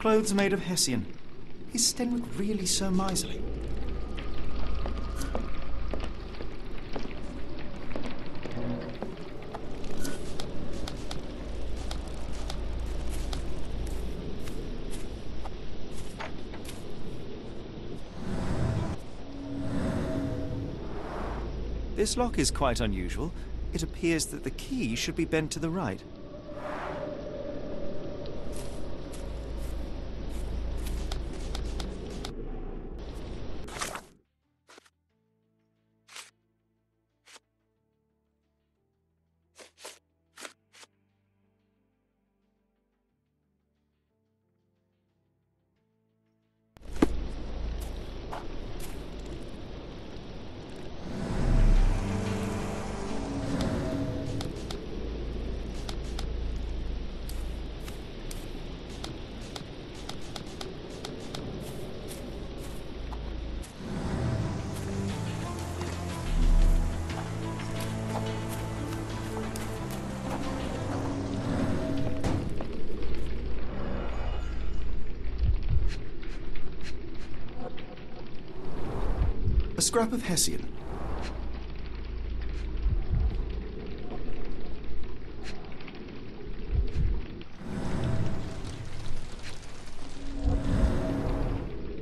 clothes made of Hessian. Is Stenwick really so miserly? This lock is quite unusual. It appears that the key should be bent to the right. A scrap of Hessian.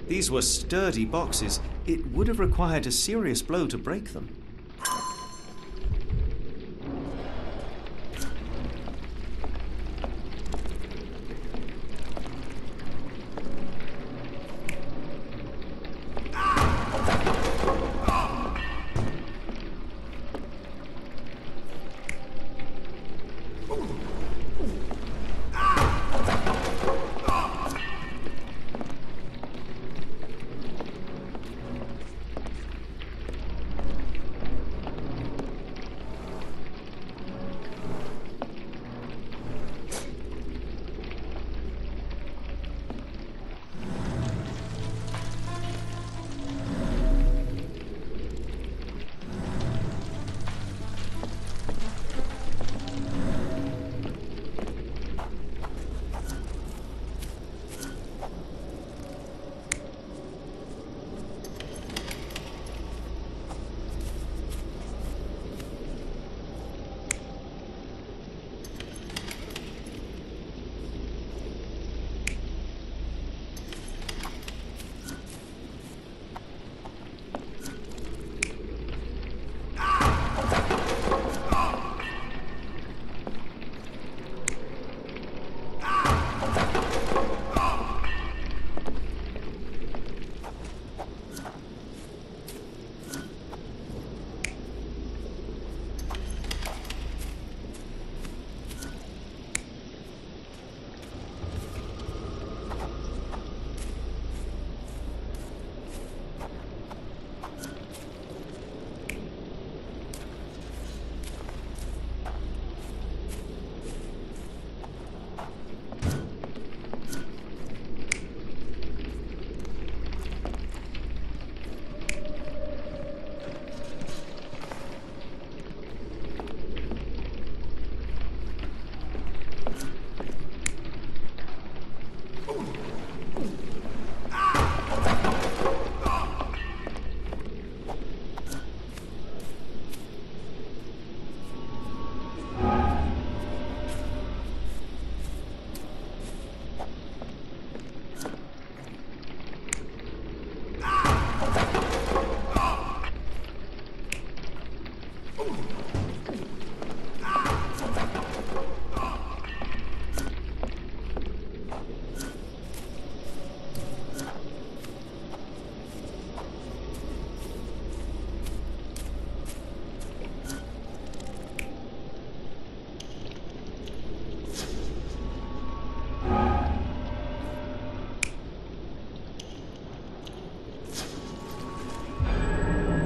These were sturdy boxes. It would have required a serious blow to break them.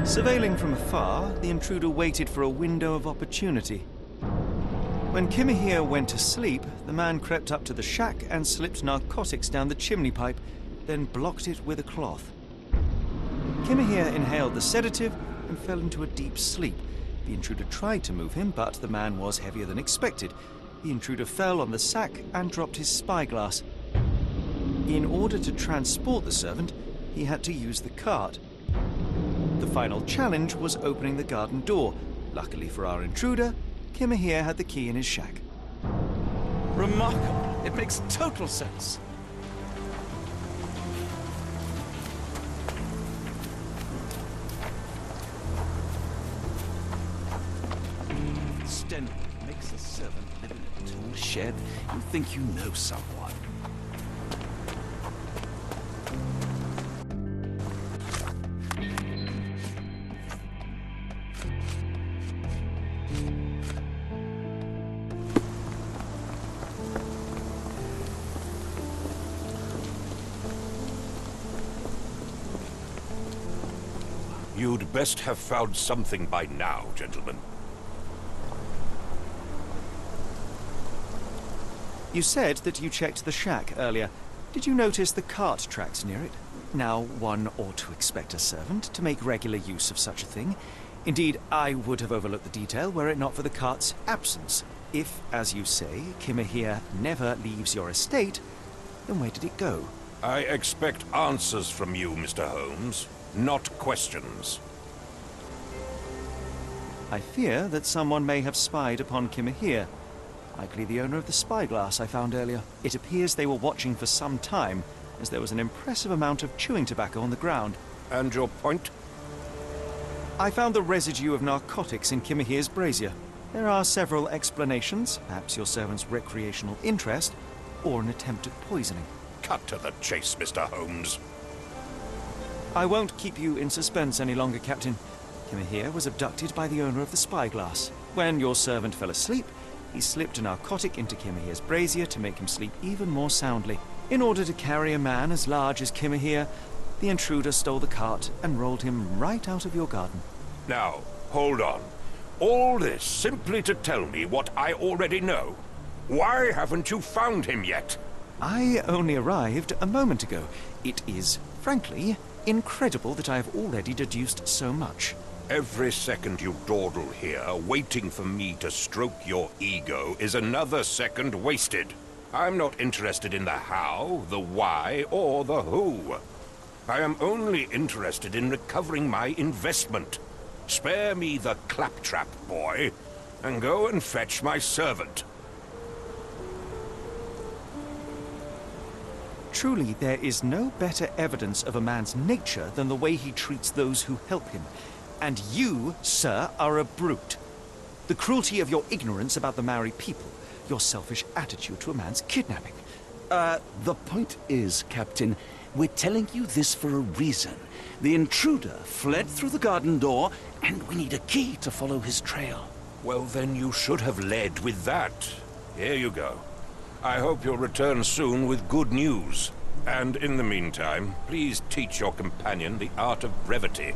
Surveilling from afar, the intruder waited for a window of opportunity. When Kimahir went to sleep, the man crept up to the shack and slipped narcotics down the chimney pipe, then blocked it with a cloth. Kimahir inhaled the sedative and fell into a deep sleep. The intruder tried to move him, but the man was heavier than expected. The intruder fell on the sack and dropped his spyglass. In order to transport the servant, he had to use the cart. The final challenge was opening the garden door. Luckily for our intruder, Kimahir had the key in his shack. Remarkable. It makes total sense. Stenby makes a servant live in a tool shed. You think you know someone. You'd best have found something by now, gentlemen. You said that you checked the shack earlier. Did you notice the cart tracks near it? Now, one ought to expect a servant to make regular use of such a thing. Indeed, I would have overlooked the detail were it not for the cart's absence. If, as you say, Kimahir never leaves your estate, then where did it go? I expect answers from you, Mr. Holmes, not questions. I fear that someone may have spied upon Kimahir. Likely the owner of the spyglass I found earlier. It appears they were watching for some time, as there was an impressive amount of chewing tobacco on the ground. And your point? I found the residue of narcotics in Kimahir's brazier. There are several explanations, perhaps your servant's recreational interest, or an attempt at poisoning. Cut to the chase, Mr. Holmes. I won't keep you in suspense any longer, Captain. Kimahir was abducted by the owner of the spyglass. When your servant fell asleep, he slipped a narcotic into Kimahir's brazier to make him sleep even more soundly. In order to carry a man as large as Kimahir, the intruder stole the cart and rolled him right out of your garden. Now, hold on. All this simply to tell me what I already know? Why haven't you found him yet? I only arrived a moment ago. It is, frankly, incredible that I have already deduced so much. Every second you dawdle here, waiting for me to stroke your ego, is another second wasted. I'm not interested in the how, the why, or the who. I am only interested in recovering my investment. Spare me the claptrap, boy, and go and fetch my servant. Truly, there is no better evidence of a man's nature than the way he treats those who help him. And you, sir, are a brute. The cruelty of your ignorance about the Maori people, your selfish attitude to a man's kidnapping. The point is, Captain, we're telling you this for a reason. The intruder fled through the garden door, and we need a key to follow his trail. Well, then you should have led with that. Here you go. I hope you'll return soon with good news. And in the meantime, please teach your companion the art of brevity.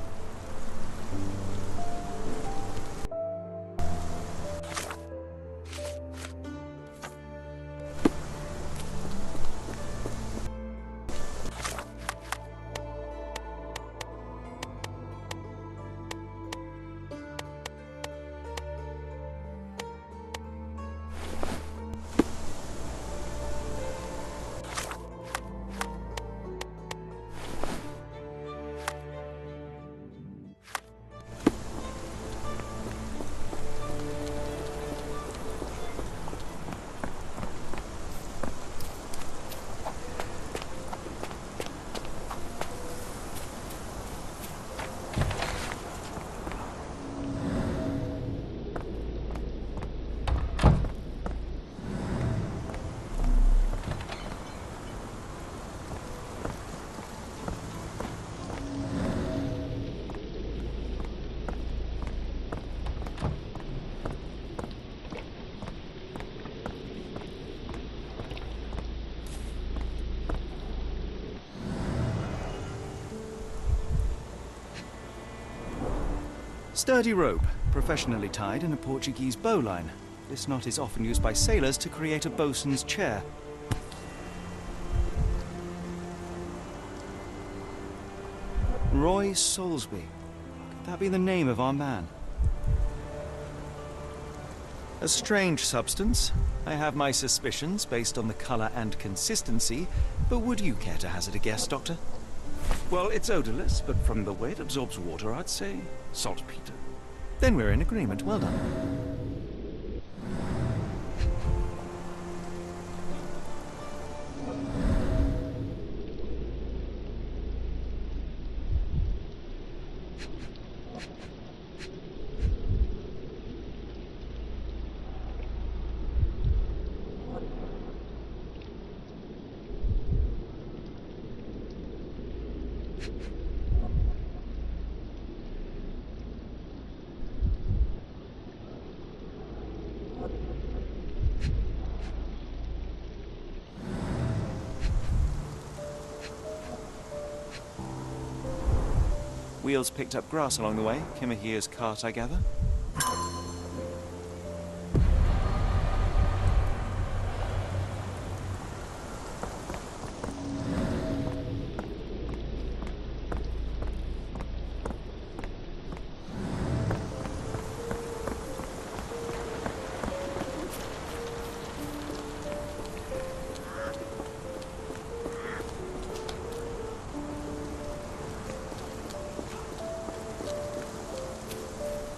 Sturdy rope, professionally tied in a Portuguese bowline. This knot is often used by sailors to create a bosun's chair. Roy Soulsby. Could that be the name of our man? A strange substance. I have my suspicions based on the color and consistency, but would you care to hazard a guess, Doctor? Well, it's odorless, but from the way it absorbs water, I'd say saltpeter. Then we're in agreement. Well done. Wheels picked up grass along the way. Kimahir's cart, I gather.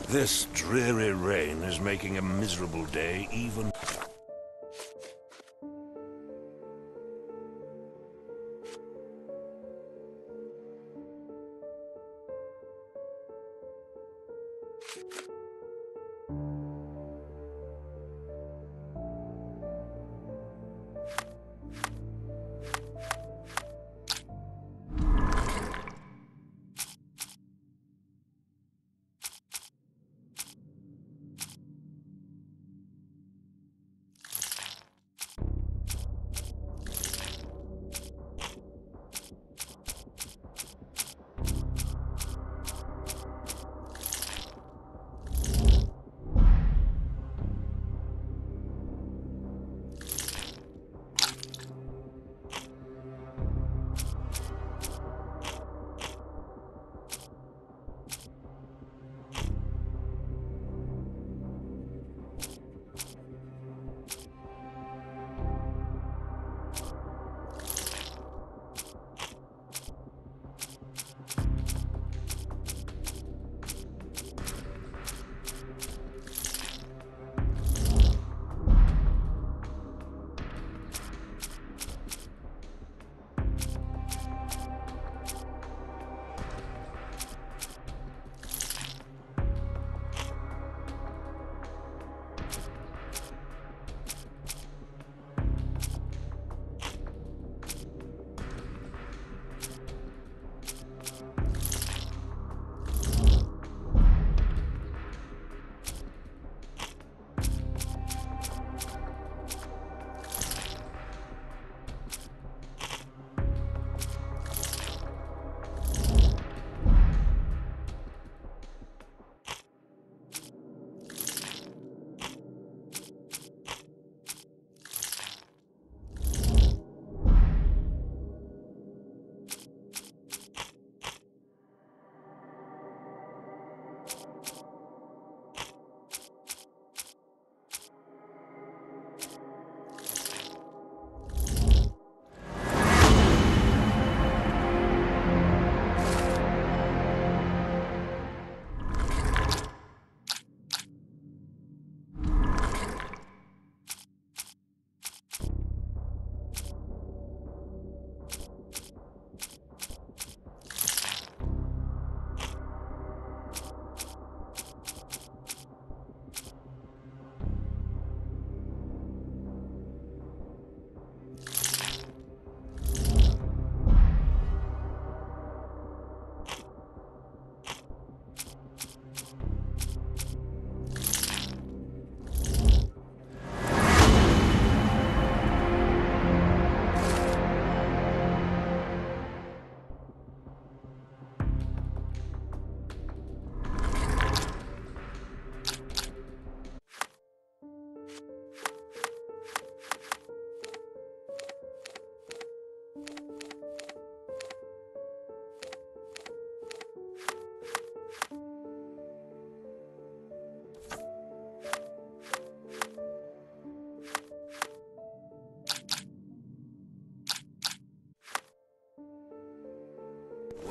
This dreary rain is making a miserable day even...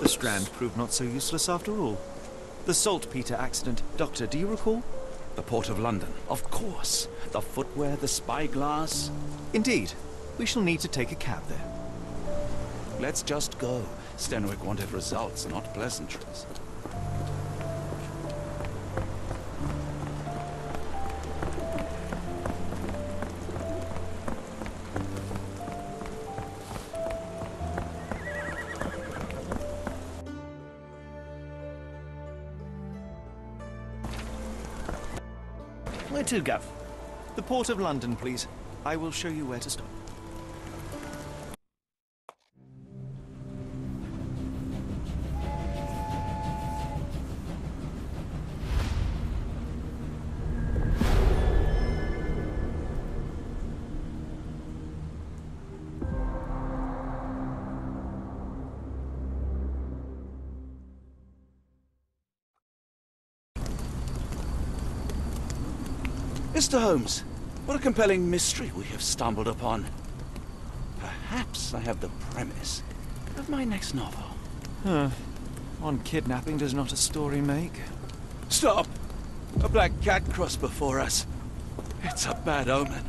The Strand proved not so useless after all. The saltpeter accident. Doctor, do you recall? The Port of London, of course. The footwear, the spyglass. Indeed. We shall need to take a cab there. Let's just go. Stenwick wanted results, not pleasantries. Where to, Gav? The Port of London, please. I will show you where to stop. Mr. Holmes, what a compelling mystery we have stumbled upon. Perhaps I have the premise of my next novel. One kidnapping does not a story make. Stop! A black cat crossed before us. It's a bad omen.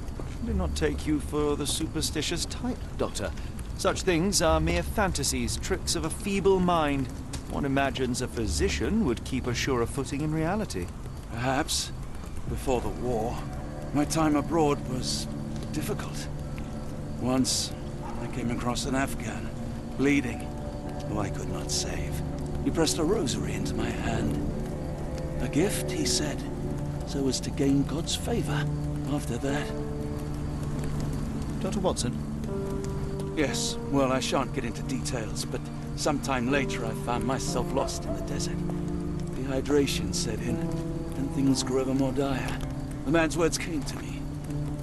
Do not take you for the superstitious type, Doctor. Such things are mere fantasies, tricks of a feeble mind. One imagines a physician would keep a surer footing in reality. Perhaps. Before the war, my time abroad was difficult. Once, I came across an Afghan, bleeding, who I could not save. He pressed a rosary into my hand. A gift, he said, so as to gain God's favor. After that... Dr. Watson? Yes, well, I shan't get into details, but sometime later I found myself lost in the desert. Dehydration set in, and things grew ever more dire. The man's words came to me.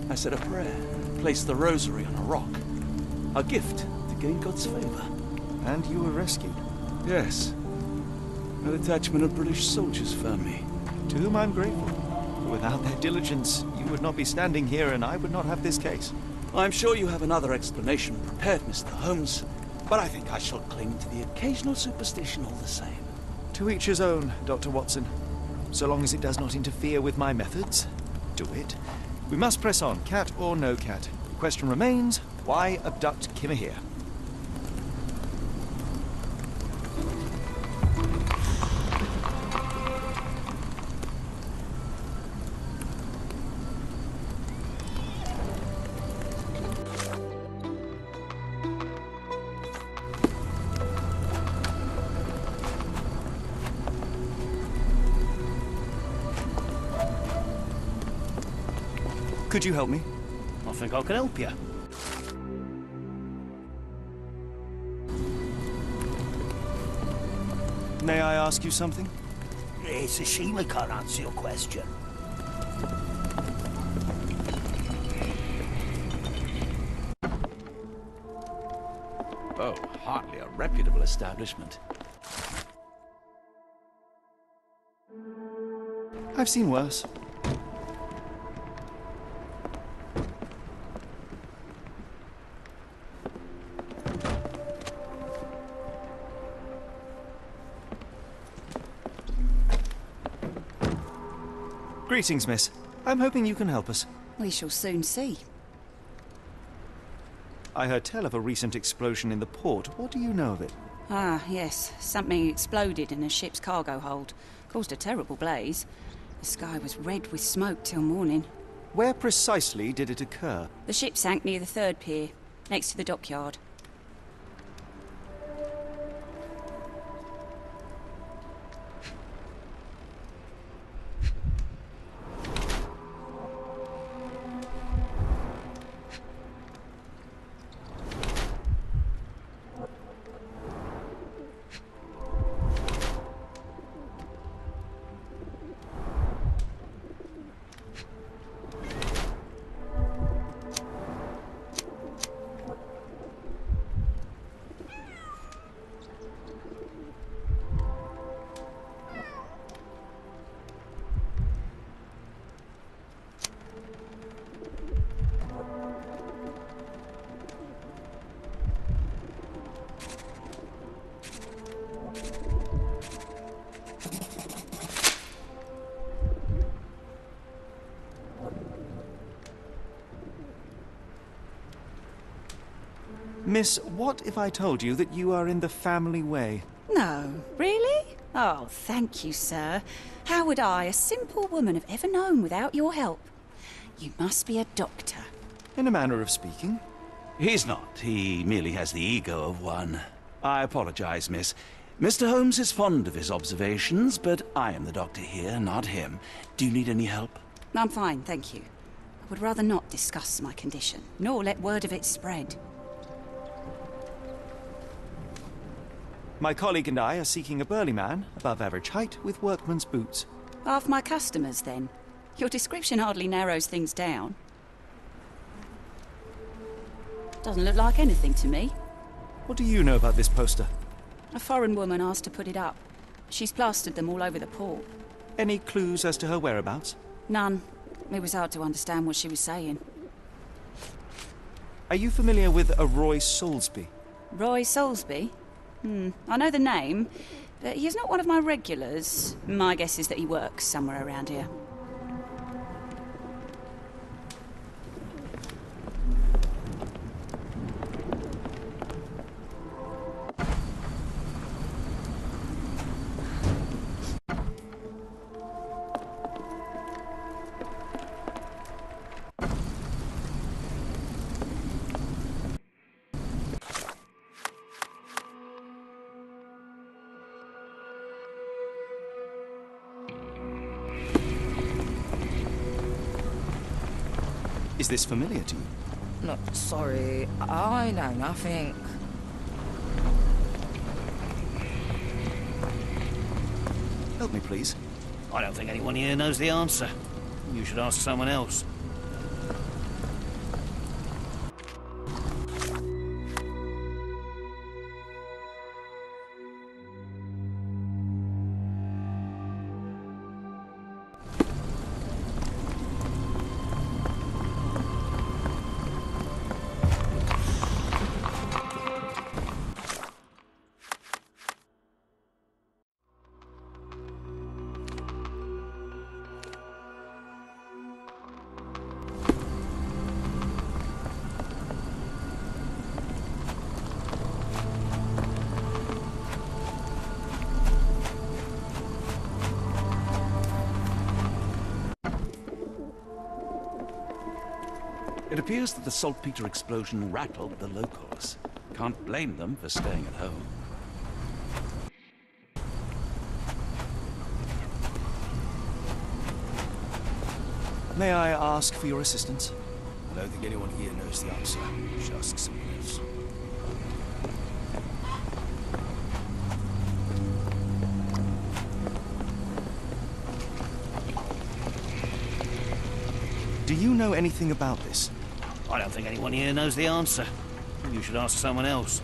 I said a prayer and placed the rosary on a rock. A gift to gain God's favor. And you were rescued. Yes. A detachment of British soldiers found me. To whom I'm grateful. For without their diligence, you would not be standing here and I would not have this case. I'm sure you have another explanation prepared, Mr. Holmes, but I think I shall cling to the occasional superstition all the same. To each his own, Dr. Watson. So long as it does not interfere with my methods, do it. We must press on, cat or no cat. The question remains, why abduct Kimmer here? Could you help me? I think I can help you. May I ask you something? It's a shame I can't answer your question. Oh, hardly a reputable establishment. I've seen worse. Greetings, miss. I'm hoping you can help us. We shall soon see. I heard tell of a recent explosion in the port. What do you know of it? Ah, yes. Something exploded in a ship's cargo hold. Caused a terrible blaze. The sky was red with smoke till morning. Where precisely did it occur? The ship sank near the third pier, next to the dockyard. Miss, what if I told you that you are in the family way? No, really? Oh, thank you, sir. How would I, a simple woman, have ever known without your help? You must be a doctor. In a manner of speaking. He's not. He merely has the ego of one. I apologize, miss. Mr. Holmes is fond of his observations, but I am the doctor here, not him. Do you need any help? I'm fine, thank you. I would rather not discuss my condition, nor let word of it spread. My colleague and I are seeking a burly man, above average height, with workman's boots. Half my customers, then. Your description hardly narrows things down. Doesn't look like anything to me. What do you know about this poster? A foreign woman asked to put it up. She's plastered them all over the port. Any clues as to her whereabouts? None. It was hard to understand what she was saying. Are you familiar with a Roy Soulsby? Roy Soulsby? I know the name, but he's not one of my regulars. My guess is that he works somewhere around here. Is this familiar to you? No, sorry, I know nothing. Help me, please. I don't think anyone here knows the answer. You should ask someone else. It appears that the saltpeter explosion rattled the locals. Can't blame them for staying at home. May I ask for your assistance? I don't think anyone here knows the answer. You should ask someone else. Do you know anything about this? I don't think anyone here knows the answer. You should ask someone else.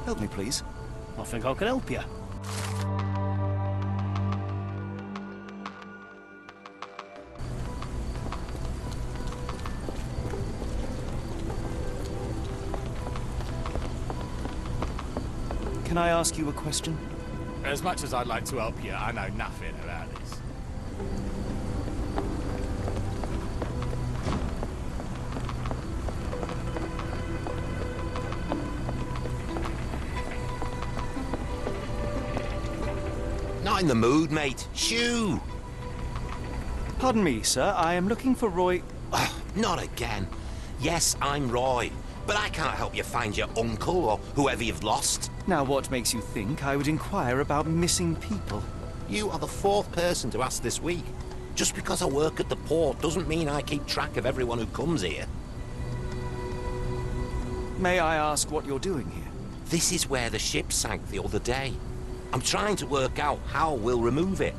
Help me, please. I think I can help you. Can I ask you a question? As much as I'd like to help you, I know nothing about this. Not in the mood, mate. Shoo! Pardon me, sir. I am looking for Roy... Not again. Yes, I'm Roy, but I can't help you find your uncle or whoever you've lost. Now, what makes you think I would inquire about missing people? You are the fourth person to ask this week. Just because I work at the port doesn't mean I keep track of everyone who comes here. May I ask what you're doing here? This is where the ship sank the other day. I'm trying to work out how we'll remove it.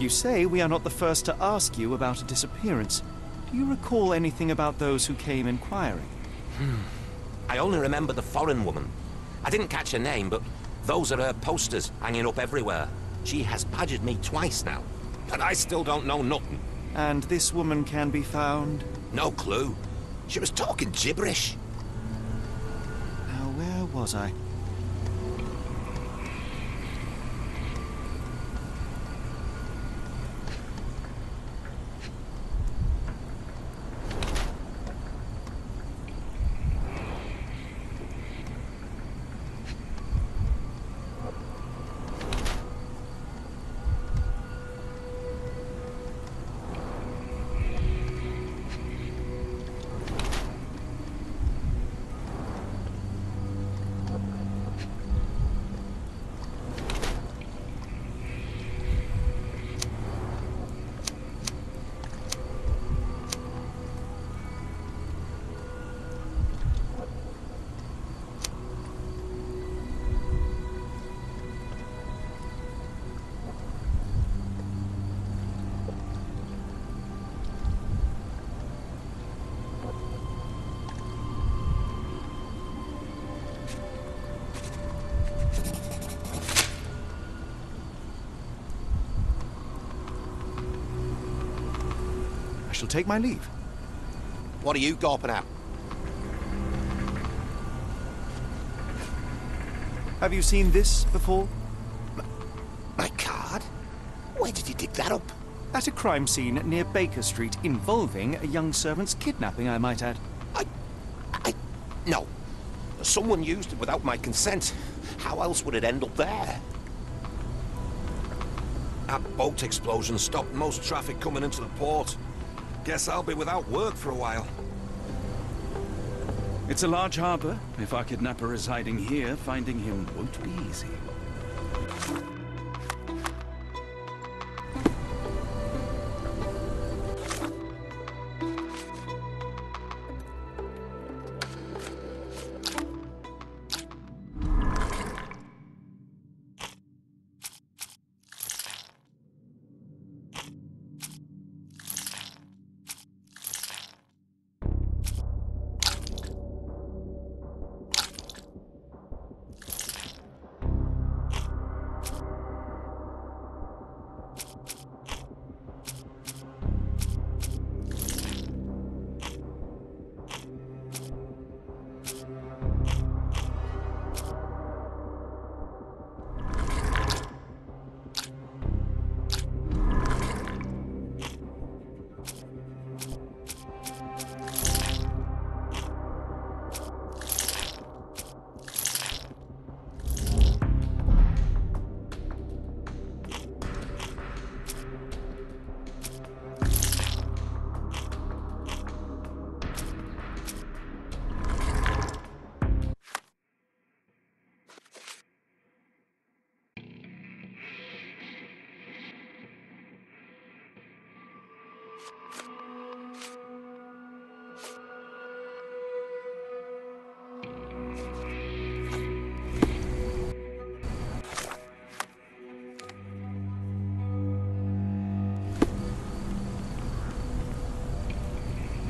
You say we are not the first to ask you about a disappearance. Do you recall anything about those who came inquiring? I only remember the foreign woman. I didn't catch her name, but those are her posters hanging up everywhere. She has badgered me twice now, but I still don't know nothing. And this woman can be found? No clue. She was talking gibberish. Now, where was I? I shall take my leave. What are you gawping at? Have you seen this before? My card? Where did you dig that up? At a crime scene near Baker Street involving a young servant's kidnapping, I might add. No. Someone used it without my consent. How else would it end up there? That boat explosion stopped most traffic coming into the port. Guess I'll be without work for a while. It's a large harbor. If our kidnapper is hiding here, finding him won't be easy.